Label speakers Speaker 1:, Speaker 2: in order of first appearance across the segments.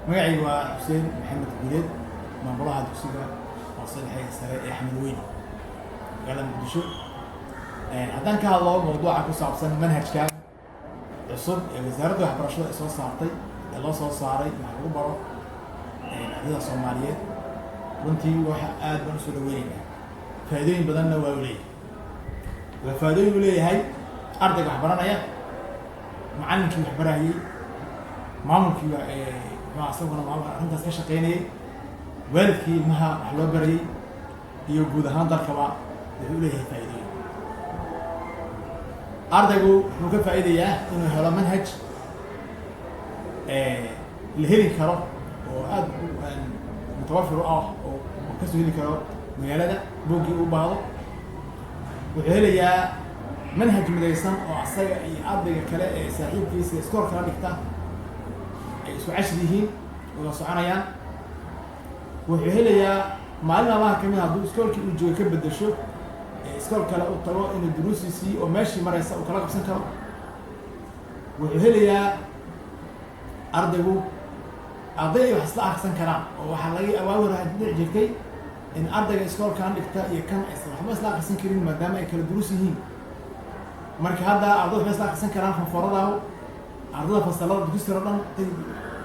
Speaker 1: magacaygu waa Xuseen Maxamed Guuleed maamulaha dugsiga hoose dhexe sare ee Axmed Weyne magaalada Muqdisho. haddaan ka hadlo mawduuca ku saabsan manhajka cusub ee wasaaradda waxbarashada ay soo saartay ee loo soo saaray wax lagu baro ardayda Soomaaliyeed, runtii waxa aad baan u soo dhaweynaynaa. faa'iidooyin badanna waa u leeyahay. faa'iidooyin u leeyahay ardayga wax baranaya, macallinkii wax barayay, maamulkii waa asaguna arrintaas ka shaqeynayay, waalidkii ilmaha wax loo barayay, iyo guud ahaan dalkaba wuxuu u leeyahay faa'iidooyin. ardaygu wuxuu ka faa'iidayaa inuu helo manhaj la heli karo oo aad mutawafir u ah oo kasoo heli karo magaalada buuggii u baahdo. wuxuu helayaa manhaj midaysan oo asaga iyo ardayga kale ee saaxiibkiisa iskool kala dhigta ay isku cashir yihiin wada soconayaan. wuxuu helayaa maalin amaha kamid hadduu iskoolkii uu jooga ka bedesho iskool kale u tago inuu duruusiisii oo meeshii maraysa uu kala qabsan karo. wuxuu helayaa ardaygu arday ay wax isla akhrisan karaan, oo waxaa laga awaawir dhici jirtay in ardayga iskoolkan dhigta iyo kan aysan waxba isla akhrisan karin maadaama ay kala duruus yihiin. marka hadda arday waxba isla akhrisan karaan fanfooradahu ardayda fasalada dugsiga oo dhan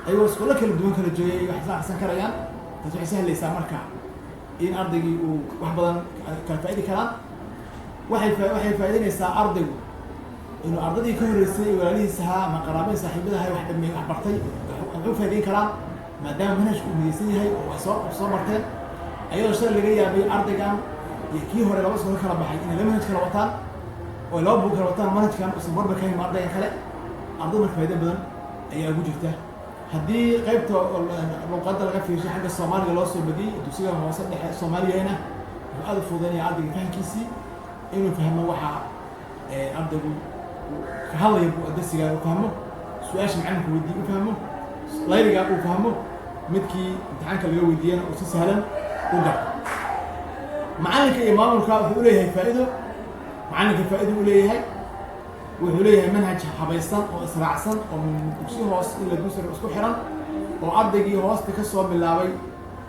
Speaker 1: ayagoo iskoola kala duwan kala joogay wax isla akhrisan karayaan. taas waxay sahlaysaa marka in ardaygii uu wax badan kala faa'idi karaan. waxay faa'iideynaysaa ardaygu inuu ardaydii ka horreysay walaalihiis ahaa ama qaraabadii saaxiibadaha wax dhameeyay wax bartay wuxuu faa'iideyn karaan maadaama manhajku uu midaysan yahay oo wax soo barteen. ayadoo shalay laga yaabay ardaygan iyo kii hore laba iskool kala baxay inay laba manhaj kala wataan oo laba buug kala wataan, manhajkan uusan barbar ka hayn ardayga kale. arday marka faa'iido badan ayaa ugu jirta. haddii qaybta luqadda laga fiirshay xagga Soomaaliga loo soo badiyay dugsiga hoose dhexe Soomaaliyana wuxuu aad u fududeynaya ardayga fahamkiisii inuu fahmo waxa ardaygu ka hadlaya darsiga uu fahmo, su-aasha macallinka weydiiyey uu fahmo, layliga uu fahmo, midkii imtixaanka laga weydiiyana uu si sahlan u garto. macallinka iyo maamulka wuxuu u leeyahay faa'iido. macallinka faa'iido u leeyahay, wuxuu leeyahay manhaj habaysan oo israacsan oo dugsi hoos ilaa dugsi sare isku xiran, oo ardaygii hoosta ka soo bilaabay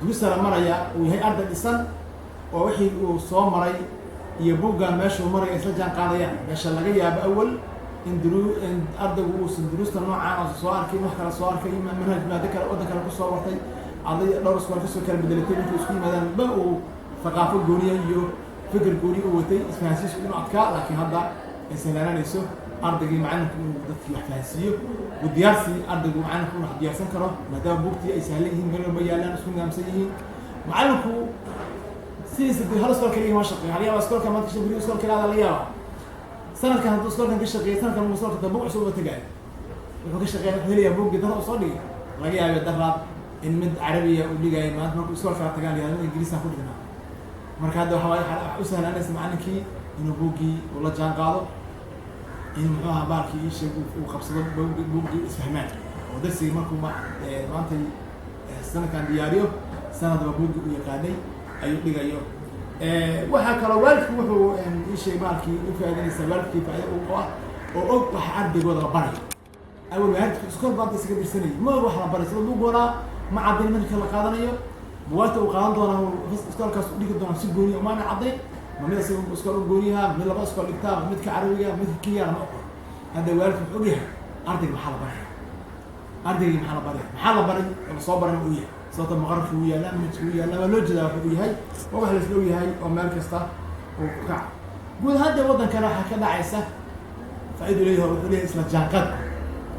Speaker 1: dugsi sare maraya uu yahay arday dhisan oo wixii uu soo maray iyo buuggan meesha uu maraya isla jaan qaadayaan. meesha laga yaabo awal in ardaygu uusan duruusta noocaan oo soo arkay, wax kale soo arkay, manhaj maado kale waddan kale ku soo bartay, arday dhowr iskool kasoo kala bedelatay, markay isku yimaadaan ba uu thaqaafo gooniya iyo fikir gooni u watay, isfahansiisku inuu adkaa. laakiin hadda ay sahlaananayso ardaygii macallinka inuu dadkii wax fahansiiyo, uu diyaarsi ardaygu macallinka uu wax diyaarsan karo maadaama buugtii ay sahlan yihiin, meel walba yaalaan, isku nidaamsan yihiin. macallinku sidiisa hal iskool kaliya ma shaqeeyo. hal yaaba iskoolka maanta beri iskool kale laga yaaba sanadkan hadduu iskoolkan ka shaqeeyo sanadkan uu iskoolka dambe cusub uga tagayo wuxuu ka shaqeeya wuxuu helayaa buuggii dara uu soo dhigay. laga yaaba daraad in mid carabiya uu dhigayo maanta markuu iskoolka tagaan yahdo mid ingiriisaan ku dhignaa. marka hadda waxa u sahlanaysa macallinkii inuu buuggii uu la jaan qaado, in muxuu ahaa baalkii ii sheeg uu qabsado buuggii isfahmaan oo darsigii markuu maanta sanadkan diyaariyo sanadba buuggii u yaqaanay ayuu dhigayo. waxaa kaloo waalidku wuxuu ii sheeg baalkii u faa'iideynaysaa waalidkii faa'iido u qaba oo og waxa ardaygooda la barayo. awal waalidku iskool baanta isaga dirsanayay ma og wax la baray sida buugoonaa ma caddayn manhajka la qaadanayo, buwaagta uu qaadan doonaa iskoolkaas u dhigi doonaa si gooniya umaana caddayn. ma mid isaga iskool u gooniyaha, mid laba iskool dhigtaa, midka carabiga, midka kiyana ma oqon. hadda waalidku wuxuu ogyahay ardayga maxaa la baraya, ardaygii maxaa la baraya, maxaa la baray oo la soo barana uu yahay sababta maqararka uu yaallaa, manhajka uu yaallaa, waa loo jeedaa wuxuu yahay oo wax la isla ogyahay oo meel kasta uu ku kaca. guud ahaan dee waddankana waxaa ka dhacaysa faa'iido leeyahay wuxuu leeyahay isla jaanqaad,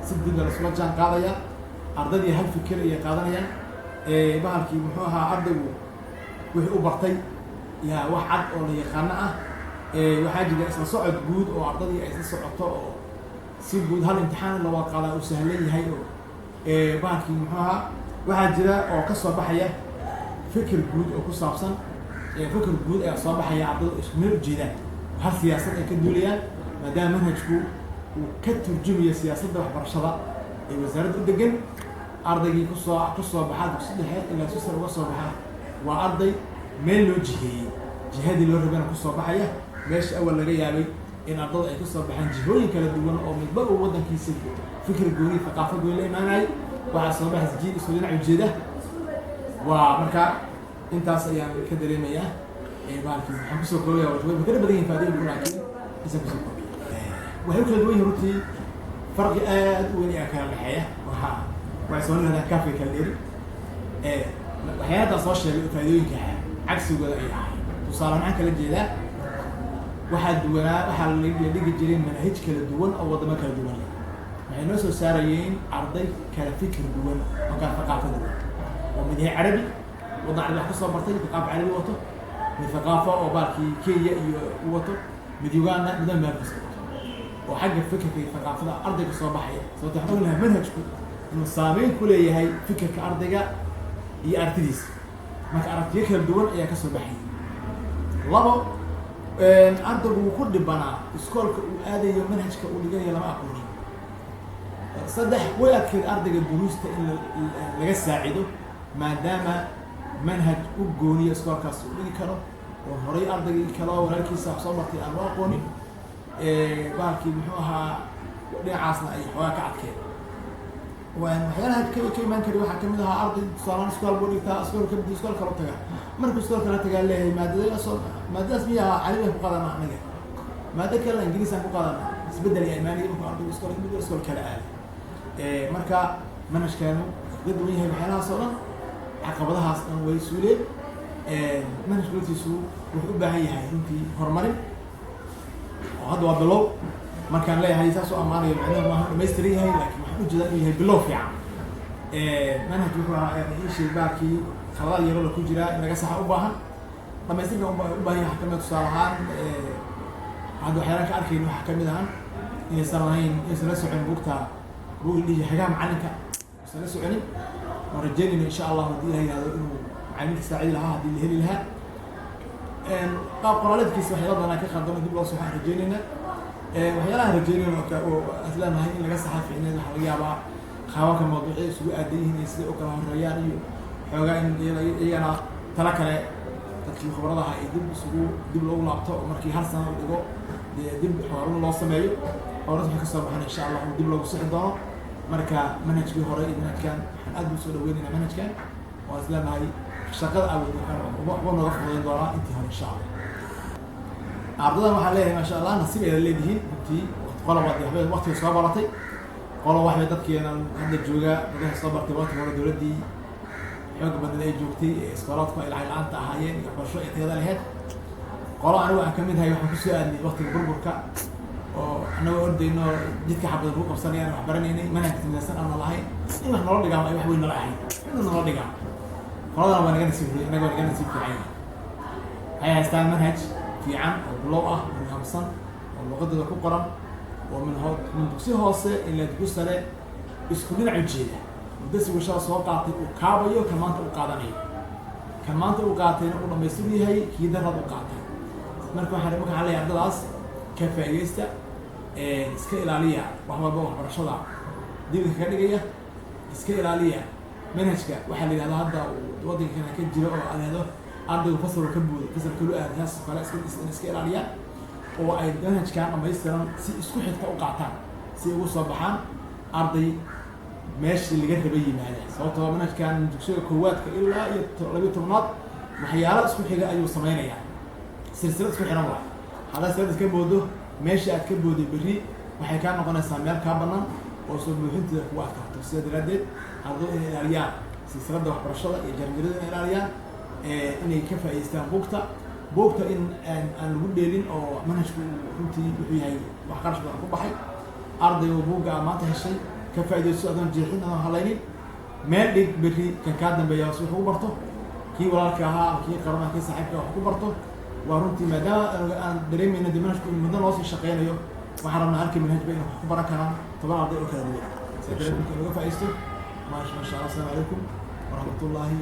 Speaker 1: si dib la isula jaan qaadaya, ardaydii hal fikir ayay qaadanayaan. bahalkii muxuu ahaa ardaygu wixii u bartay yaa wax cad oo la yaqaano ah. waxaa jira isla socod guud oo ardaydii ay isla socoto oo si guud hal imtixaan la wada qaadaa uu sahlan yahay oo bahalkii muxuu ahaa waxaa jira oo ka soo baxaya fikir guud oo ku saabsan fikir guud ayaa soo baxaya ardaydu isku meel ujeedaan hal siyaasad ay ka duulayaan maadaama manhajku uu ka turjumayo siyaasadda waxbarashada ee wasaaradda u degan. ardaygii kusoo baxa dugsi dhexe ilaa si sare uga soo baxa waa arday meel loo jiheeyey, jihadii loo rabana kusoo baxaya. meesha awal laga yaabay in ardaydu ay kusoo baxaan jihooyin kala duwan oo midba uu waddankiisa fikir gooni thaqaafo gooni la imaanayo waxaa soo baxaysa jiil isku dhinac ujeeda waa marka intaas ayaan ka dareemayaa baalkii waxaan kusoo koobayaa way kala badan yihiin faa'iidooyin laakiin isaan kusoo koobaya waxay kala duwan yihiin runtii farqi aad u weyn ayaa kala dhexeeya waxay soo leedahay kafee kala dheeri waxyaalaha soo sheegay faa'iidooyinka cagsigooda ay ahay tusaale maxaan kala jeedaa waxaa la dhigi jiray manhaj kala duwan oo wadamo kala duwan leh waxay noo soo saarayeen arday kala fikir duwan oo kala thaqaafo duwan oo mid yahay carabi waddan carabi wax ka soo bartay thaqaafo carabi wato mid thaqaafo oo baalkii Kenya iyo wato mid Uganda mid Amerika oo xagga fikirka iyo thaqaafada ardayga soo baxaya sababtoo waxaan ognahay manhajku inuu saameyn ku leeyahay fikirka ardayga iyo aragtidiisa marka aragtiyo kala duwan ayaa ka soo baxaya labo ardaygu wuu ku dhibanaa iskoolka uu aadayo manhajka uu dhiganayo lama aqoonin saddex way adkeed ardayga duruusta in laga saacido maadaama manhaj u gooniya iskoolkaas uu dhigi karo oo horay ardaygii kale oo walaalkiisa wax soo martay aan loo aqoonin baalkii muxuu ahaa dhinacaasna ay xoogaa ka adkeed waxyaalaha ka imaan kari waxaa kamid ahaa arday tusaalaan iskool buu dhigtaa iskool kala taga markuu iskool kala tagaa leeyahay maadadaas miyaa carabi aan ku qaadanaa anaga maado kalena ingiriis aan ku qaadanaa isbedel ayaa imaanaya markuu ardaygu iskool kala aaday marka manhajkeenu ka duwan yahay waxyaalahaas oo dhan caqabadahaas dhan way suuleen manhajku laftiisu wuxuu u baahan yahay runtii horumarin oo hadda waa bilow markaan leeyahay saas oo ammaanayo macnaheedu maaha dhamaystiran yahay laakiin waxaan ujeedaa inuu yahay bilow fiican manhaj wuxuu ahaa ishii baakii khaladaad yaroo la ku jiraa in laga saxa u baahan dhamaystirka u baahan yahay kamid tusaale ahaan hadda waxyaalaan ka arkayna waxaa kamid ahaan inaysan lahayn inaysan la socon buugta dhihi xagaha macalinka aysan la soconin waan rajeynayna insha allah haddii ilaha yihahdo inuu macalinka saacidi lahaa haddii la heli lahaa qaab qoraaleedkiisa waxyaala badanaa ka qaldama dib loo soxo aan rajeynayna waxyaalaha rajeynayna oo asleenahay in laga saxa ficneed waxaa laga yaabaa qaababka mawduucya isugu aadan yihiin iyo siday u kala horeeyaan iyo xoogaa in iyagana tala kale dadkii khibradaha ay dib loogu laabto oo markii hal sana la dhigo dib xoorin loo sameeyo xooras waxay kasoo baxan insha allah dib loogu sixi doono marka manhajkii hore iyo manhajkan waxaan aad buu soo dhaweynayna manhajkan oo isleenahay shaqada waxba nooga fududayn doonaa intii hore insha allah ardaydan waxaan leeyahay maasha allah nasiib ayda leedihiin runtii qolob waxbay waqtiga soo baratay qolob waxbay dadkeena hadda jooga dadaha soo bartay waqtiga hore dowladdii xoog badan ay joogtay iskoolaadku ay lacag la-aanta ahaayeen iyo waxbarasho ay tayada lahayd qolo anigu aan kamid ahay waxaan kusoo aadnay waqtiga burburka oo anagoo ordayno jidka xabada lagu qabsanayaan wax baranaynay manhajka timidaysan aan lahayn in wax noola dhigaamo ay wax weyn nala ahayn inuu noola dhigaamo qoladana waa naga nasiib inaga waa naga nasiib fiican waxay haystaan manhaj fiican oo bilow ah oo nidaamsan oo luqadooda ku qoran oo min dugsi hoose ilaa dugsi sare isku dhinac ujeeda mudasigu shala soo qaatay uu kaabayo kan maanta u qaadanayo kan maanta u qaatayna uu dhamaystiru yahay kii darad u qaatay marka waxaan leeyahay ardadaas ka faa'iidaysta iska ilaaliya wax walba waxbarashada dibka ka dhigaya iska ilaaliya manhajka waxaa la yidhahdaa hadda waddankana ka jira oo adeedo ardaygu fasal ka buudo fasal kalu aad taas kale iska ilaaliyaan oo ay manhajkan dhamaystiran si isku xigta u qaataan si ugu soo baxaan arday meeshii laga raba yimaada sababtoo manhajkan dugsiga koowaadka ilaa iyo 12aad waxyaalo isku xiga ayuu samaynayaa silsilad isku xiran waa haddaad silsilad iska boodo meesha aad ka booday berri waxay kaa noqonaysaa meel kaa bannaan oo soo buuxinteeda kugu adkaato sida daraaddeed ardaydu inay ilaaliyaan silsiladda waxbarashada iyo jaranjarada inay ilaaliyaan inay ka faa'iidaystaan buugta in aan lagu dheelin oo manhajku runtii wuxuu yahay wax qarash badan ku baxay ardaygu buugga aa maanta heshay ka faa'iidaysto adoon jeexin adoon halaynin meel dhig berri kan kaa dambeeya si wax ugu barto kii walaalka ahaa kii qaranaha kii saaxiibka wax ku barto waa runtii maadaama aan dareemayno dee manhajku in muddo noo sii shaqeynayo waxaan rabnaa halkii manhajba in wax ku baran karaan 10 arday oo kala duwan si dareenka laga faa'iidaysto maasha Allah. Assalamu calaykum waraxmatullaahi